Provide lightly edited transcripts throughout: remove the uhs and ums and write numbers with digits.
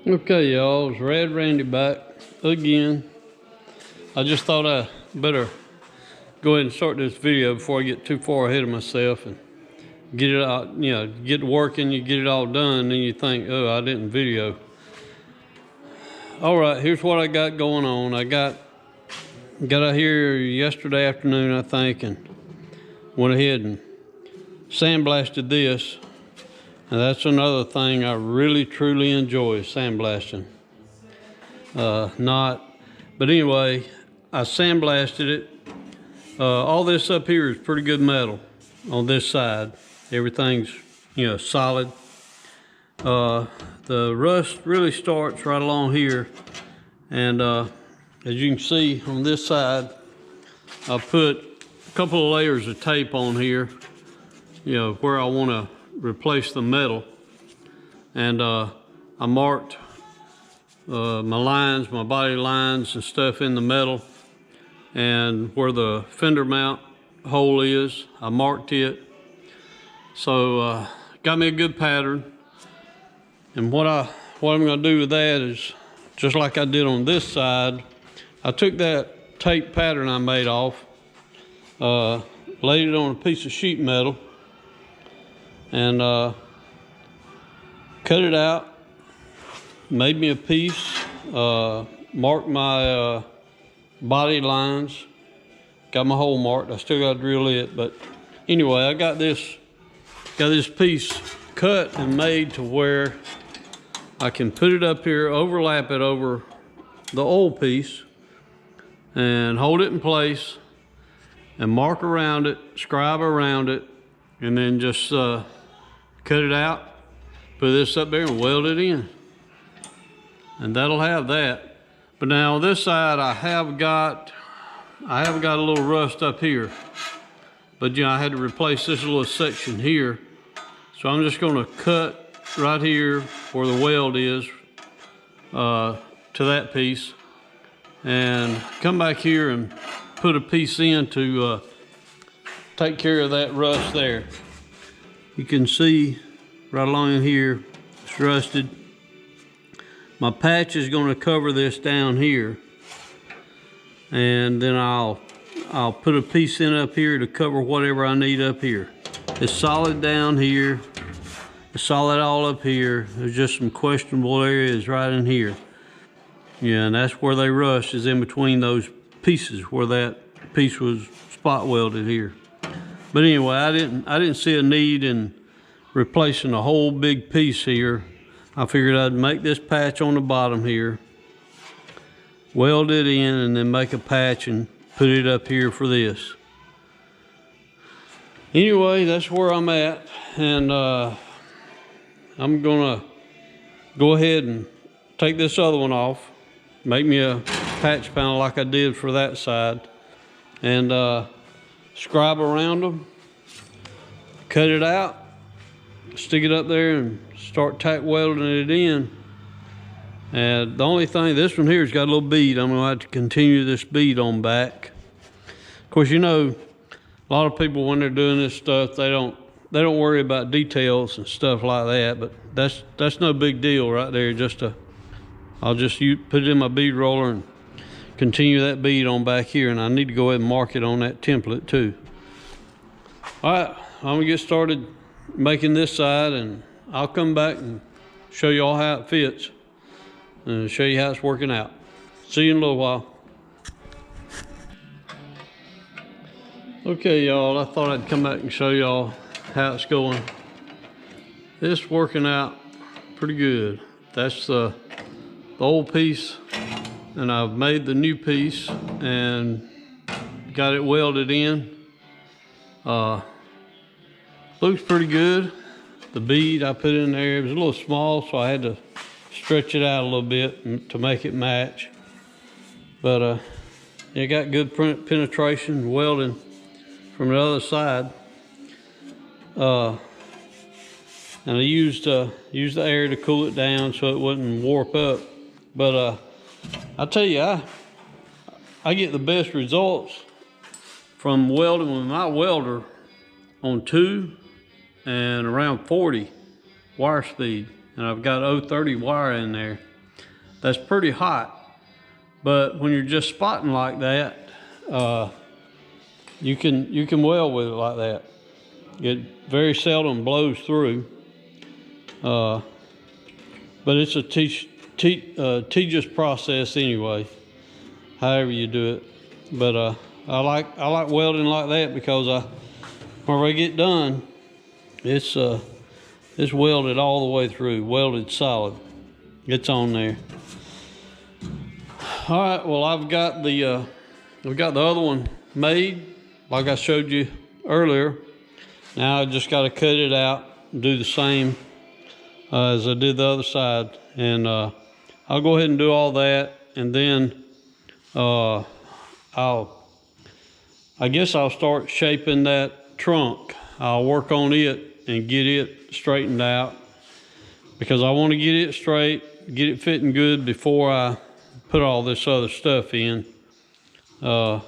Okay, y'all, it's Red Randy back again. I just thought I better go ahead and start this video before I get too far ahead of myself and get it out, get working, you get it all done, then you think, oh, I didn't video. All right, here's what I got going on. I got out here yesterday afternoon, I think, and went ahead and sandblasted this. And that's another thing I really truly enjoy, sandblasting. But anyway, I sandblasted it. All this up here is pretty good metal on this side. Everything's, solid. The rust really starts right along here. And as you can see on this side, I put a couple of layers of tape on here, where I want to replace the metal. And I marked my lines, my body lines and stuff in the metal, and where the fender mount hole is, I marked it. So got me a good pattern. And what I'm going to do with that is, just like I did on this side, I took that tape pattern I made off, laid it on a piece of sheet metal, and cut it out, made me a piece, marked my body lines, got my hole marked. I still got to drill it, but anyway, I got this piece cut and made to where I can put it up here, overlap it over the old piece, and hold it in place, and mark around it, scribe around it, and then just cut it out, put this up there and weld it in. And that'll have that. But now on this side, I have got a little rust up here. But I had to replace this little section here. So I'm just gonna cut right here where the weld is to that piece, and come back here and put a piece in to take care of that rust there. You can see right along in here, it's rusted. My patch is going to cover this down here, and then I'll put a piece in up here to cover whatever I need up here. It's solid down here, it's solid all up here. There's just some questionable areas right in here. Yeah, and that's where they rust, is in between those pieces where that piece was spot welded here. But anyway, I didn't see a need in replacing a whole big piece here. I figured I'd make this patch on the bottom here, weld it in, and then make a patch and put it up here for this. Anyway, that's where I'm at, and I'm gonna go ahead and take this other one off, make me a patch panel like I did for that side, and scribe around them, cut it out, stick it up there, and start tack welding it in. And the only thing, this one here's got a little bead. I'm gonna have to continue this bead on back. Of course, a lot of people, when they're doing this stuff, they don't worry about details and stuff like that. But that's no big deal right there. I'll just put it in my bead roller and continue that bead on back here. And I need to go ahead and mark it on that template too. All right, I'm gonna get started making this side, and I'll come back and show you all how it fits and show you how it's working out. See you in a little while. Okay, y'all, I thought I'd come back and show y'all how it's going. It's working out pretty good. That's the old piece, and I've made the new piece and got it welded in. Looks pretty good. The bead I put in there, it was a little small, so I had to stretch it out a little bit to make it match. But it got good penetration welding from the other side. And I used the air to cool it down so it wouldn't warp up. But I tell you, I get the best results from welding with my welder on 2 and around 40 wire speed, and I've got 030 wire in there. that's pretty hot. But when you're just spotting like that, you can weld with it like that. It very seldom blows through, but it's a tedious process anyway, however you do it. But I like welding like that because when I get done, it's welded all the way through, welded solid. It's on there. All right, well, I've got the other one made, like I showed you earlier. Now I just got to cut it out and do the same as I did the other side. And I'll go ahead and do all that, and then I guess I'll start shaping that trunk. I'll work on it and get it straightened out because I want to get it straight, get it fitting good before I put all this other stuff in. So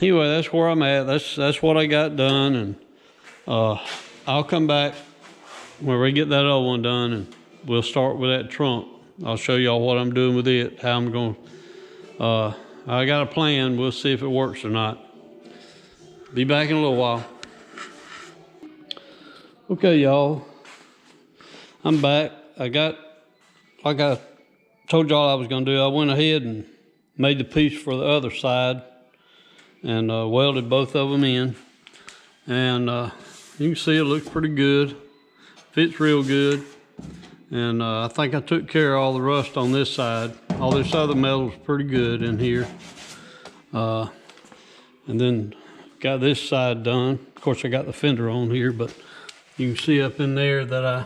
anyway, that's where I'm at. That's what I got done, and I'll come back when we get that other one done, and we'll start with that trunk. I'll show y'all what I'm doing with it, how I'm going. I got a plan. We'll see if it works or not. Be back in a little while. Okay, y'all. I'm back. Like I told y'all I was going to do, I went ahead and made the piece for the other side and welded both of them in. And you can see it looks pretty good. Fits real good. And I think I took care of all the rust on this side. All this other metal's pretty good in here. And then got this side done. Of course, I got the fender on here, but you can see up in there that I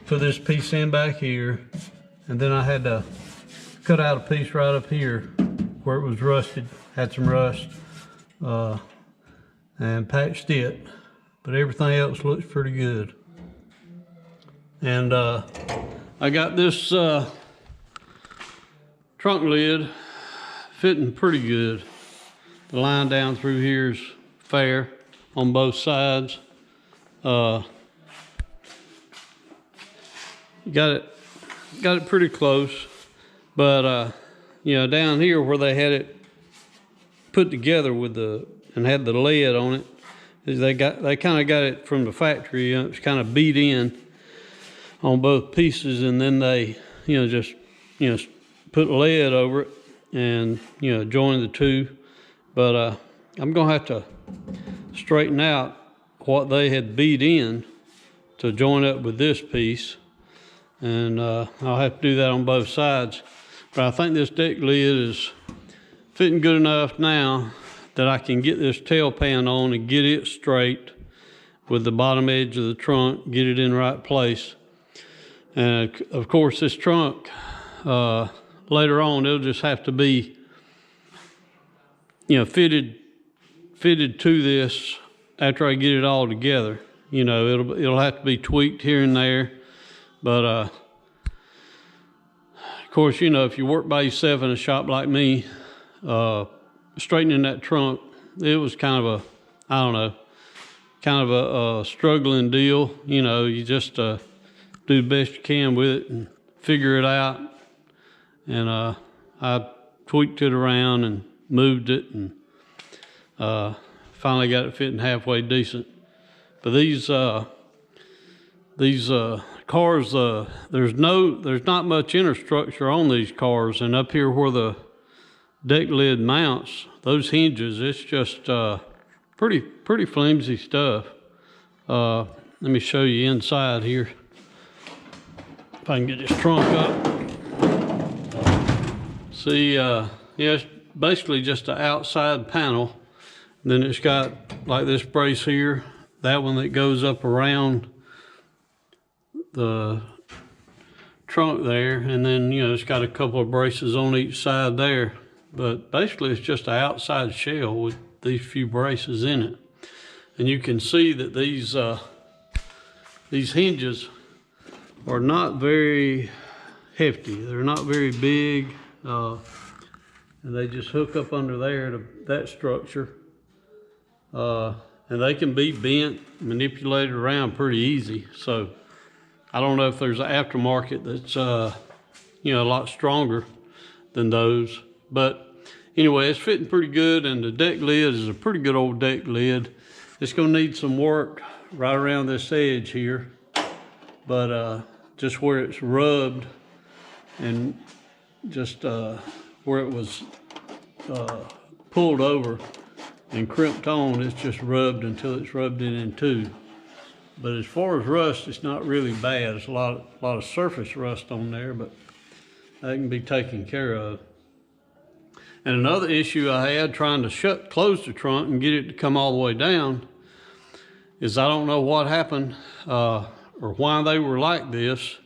put this piece in back here. And then I had to cut out a piece right up here where it was rusted, had some rust, and patched it. But everything else looks pretty good. And I got this trunk lid fitting pretty good. The line down through here is fair on both sides. Got it pretty close, but you know, down here where they had it put together with and had the lead on it, is they kind of got it from the factory. You know, it's kind of beat in on both pieces, and then they just put lead over it and join the two. But I'm gonna have to straighten out what they had beat in to join up with this piece. And I'll have to do that on both sides. But I think this deck lid is fitting good enough now that I can get this tail pan on and get it straight with the bottom edge of the trunk, get it in the right place. And of course, this trunk, later on, it'll just have to be, fitted to this after I get it all together. It'll have to be tweaked here and there. But, of course, if you work by yourself in a shop like me, straightening that trunk, it was kind of a struggling deal. You just do the best you can with it and figure it out. And I tweaked it around and moved it and finally got it fitting halfway decent. But these cars, there's not much inner structure on these cars, and up here where the deck lid mounts, those hinges, it's just pretty flimsy stuff. Let me show you inside here. If I can get this trunk up. See, it's basically just an outside panel. Then it's got like this brace here, that one that goes up around the trunk there, and then it's got a couple of braces on each side there. But basically it's just an outside shell with these few braces in it. And you can see that these hinges are not very hefty. They're not very big, and they just hook up under there to that structure. And they can be bent, manipulated around pretty easy. So I don't know if there's an aftermarket that's you know, a lot stronger than those. But anyway, it's fitting pretty good, and the deck lid is a pretty good old deck lid. It's gonna need some work right around this edge here, but just where it's rubbed and just where it was pulled over and crimped on, it's just rubbed until it's rubbed in two. But as far as rust, it's not really bad. It's a lot of surface rust on there, but that can be taken care of. And another issue I had trying to close the trunk and get it to come all the way down is I don't know what happened or why they were like this,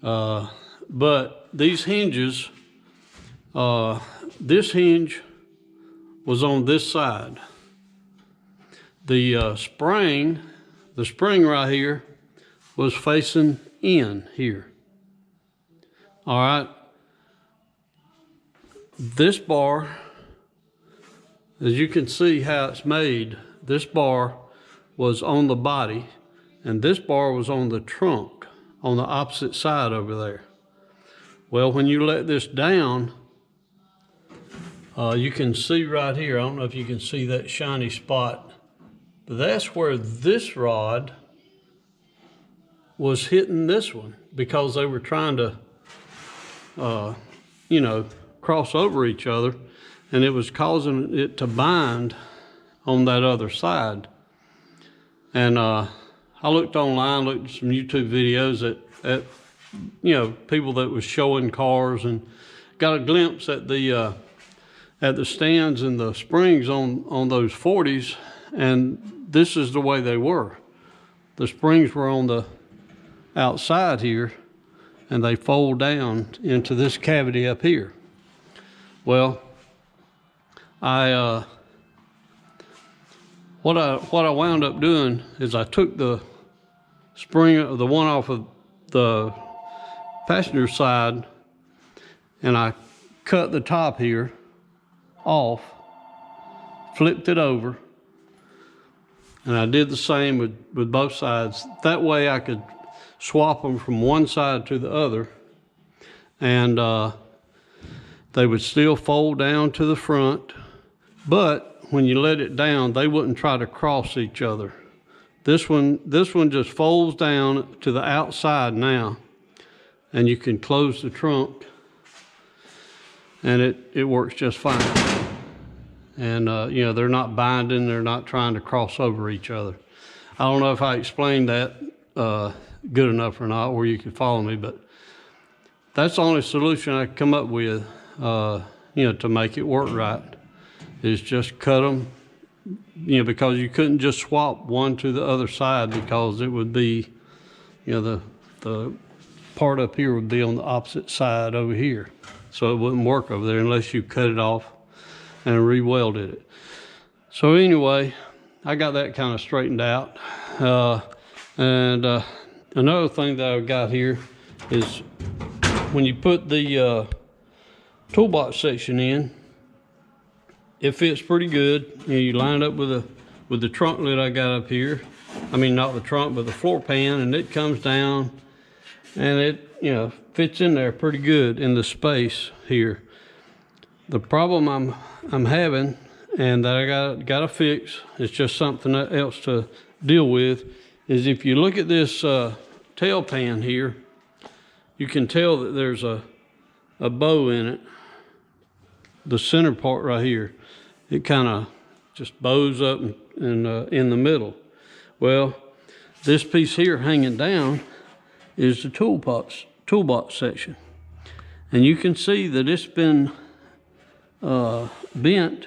but these hinges, this hinge was on this side. The spring right here was facing in here. All right. This bar, as you can see how it's made, this bar was on the body and this bar was on the trunk on the opposite side over there. Well, when you let this down, you can see right here, I don't know if you can see that shiny spot, but that's where this rod was hitting this one because they were trying to, you know, cross over each other, and it was causing it to bind on that other side. And I looked online, looked at some YouTube videos at you know, people that was showing cars, and got a glimpse at the stands and the springs on those 40s, and this is the way they were. The springs were on the outside here, and they fold down into this cavity up here. Well, what I wound up doing is I took the spring, the one off of the passenger side, and I cut the top here off, flipped it over, and I did the same with both sides. That way I could swap them from one side to the other, and they would still fold down to the front, but when you let it down, they wouldn't try to cross each other. This one just folds down to the outside now, and you can close the trunk, and it works just fine. And you know, they're not binding, they're not trying to cross over each other. I don't know if I explained that good enough or not, where you can follow me, but that's the only solution I could come up with, you know, to make it work right, is just cut them, you know, because you couldn't just swap one to the other side, because it would be, you know, the part up here would be on the opposite side over here. So it wouldn't work over there unless you cut it off and re-welded it. So anyway, I got that kind of straightened out. And another thing that I've got here is when you put the toolbox section in, it fits pretty good. You know, you line it up with the trunk lid I got up here. I mean, not the trunk, but the floor pan, and it comes down, and it, you know, fits in there pretty good in the space here. The problem I'm having, and that I got to fix, it's just something else to deal with, is if you look at this tail pan here, you can tell that there's a bow in it. The center part right here, it kind of just bows up and in the middle. Well, this piece here hanging down is the toolbox section, and you can see that it's been bent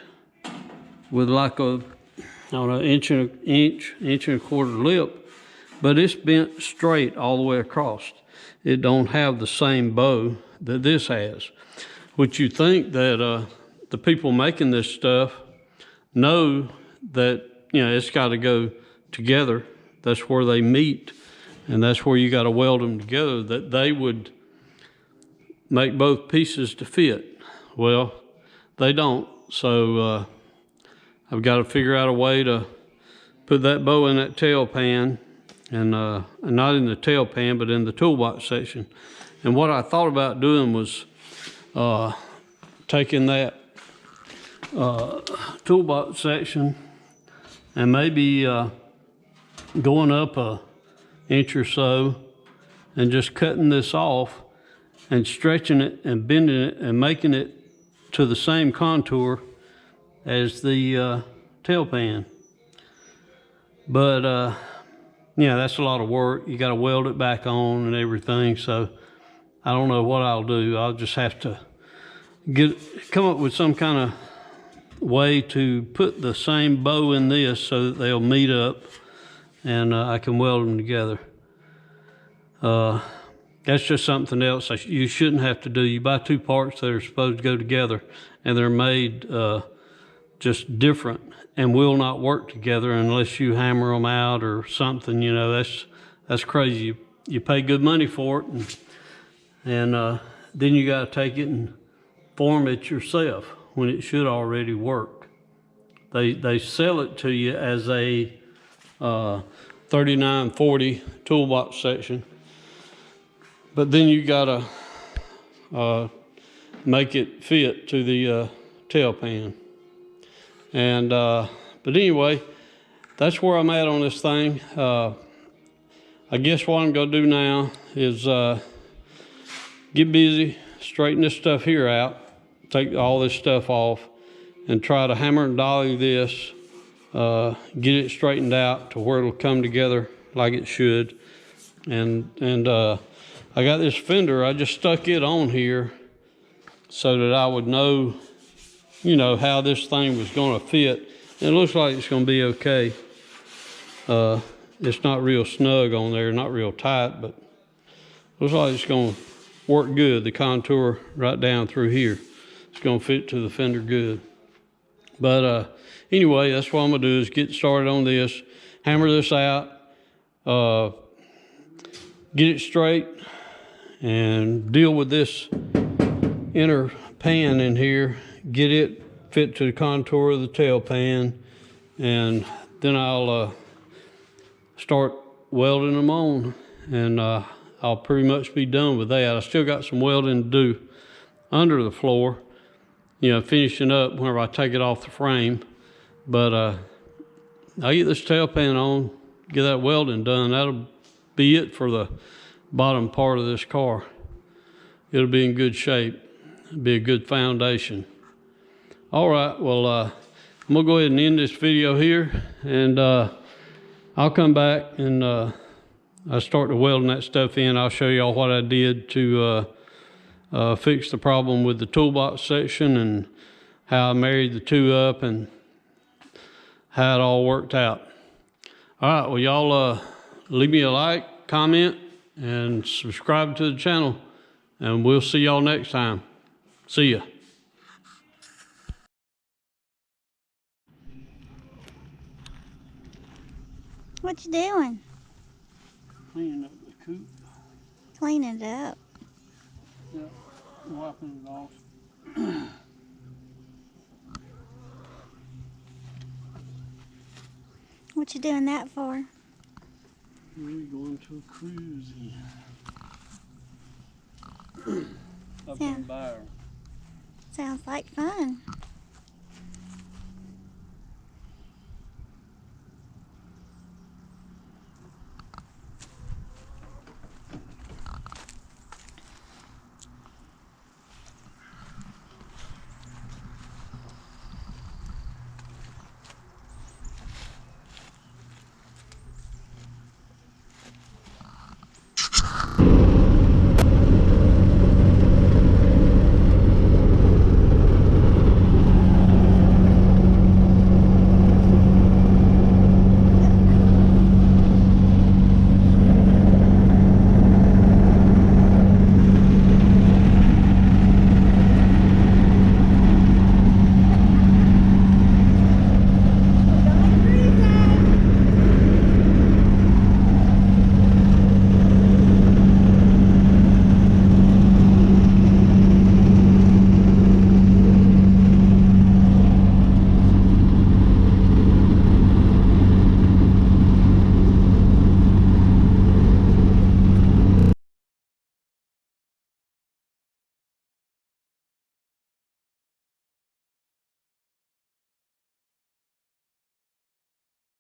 with like a, I don't know, inch and a quarter lip, but it's bent straight all the way across. It don't have the same bow that this has, which you think that the people making this stuff know that, you know, it's got to go together. That's where they meet, and that's where you got to weld them together, that they would make both pieces to fit. Well, they don't. So I've got to figure out a way to put that bow in that tail pan, and not in the tail pan, but in the toolbox section, And what I thought about doing was taking that toolbox section and maybe going up an inch or so and just cutting this off and stretching it and bending it and making it to the same contour as the tail pan. But yeah, that's a lot of work. You got to weld it back on and everything. So I don't know what I'll do. I'll just have to come up with some kind of way to put the same bow in this so that they'll meet up and I can weld them together. That's just something else you shouldn't have to do. You buy two parts that are supposed to go together and they're made just different and will not work together unless you hammer them out or something. You know, that's crazy. You pay good money for it, and then you got to take it and form it yourself when it should already work. They sell it to you as a 3940 toolbox section, but then you got to make it fit to the tail pan. And but anyway, that's where I'm at on this thing. I guess what I'm gonna do now is get busy, straighten this stuff here out, take all this stuff off, and try to hammer and dolly this, get it straightened out to where it'll come together like it should. And I got this fender, I just stuck it on here so that I would know, you know, how this thing was gonna fit. And it looks like it's gonna be okay. It's not real snug on there, not real tight, but looks like it's gonna work good. The contour right down through here, it's gonna fit to the fender good. But anyway, that's what I'm gonna do is get started on this, hammer this out, get it straight, and deal with this inner pan in here, get it fit to the contour of the tail pan, and then I'll start welding them on, and I'll pretty much be done with that. I still got some welding to do under the floor, you know, finishing up whenever I take it off the frame. But I'll get this tail pan on, get that welding done. That'll be it for the bottom part of this car. It'll be in good shape. It'll be a good foundation. All right, well, I'm gonna go ahead and end this video here, and I'll come back and I start to welding that stuff in. I'll show y'all what I did to fix the problem with the toolbox section and how I married the two up and how it all worked out. All right, well, y'all leave me a like, comment, and subscribe to the channel, and we'll see y'all next time. See ya. What you doing? Cleaning up the coupe. Cleaning it up. Yeah, wiping it off. What you doing that for? We're going to a Cruisin. Up in Byron. Sounds like fun.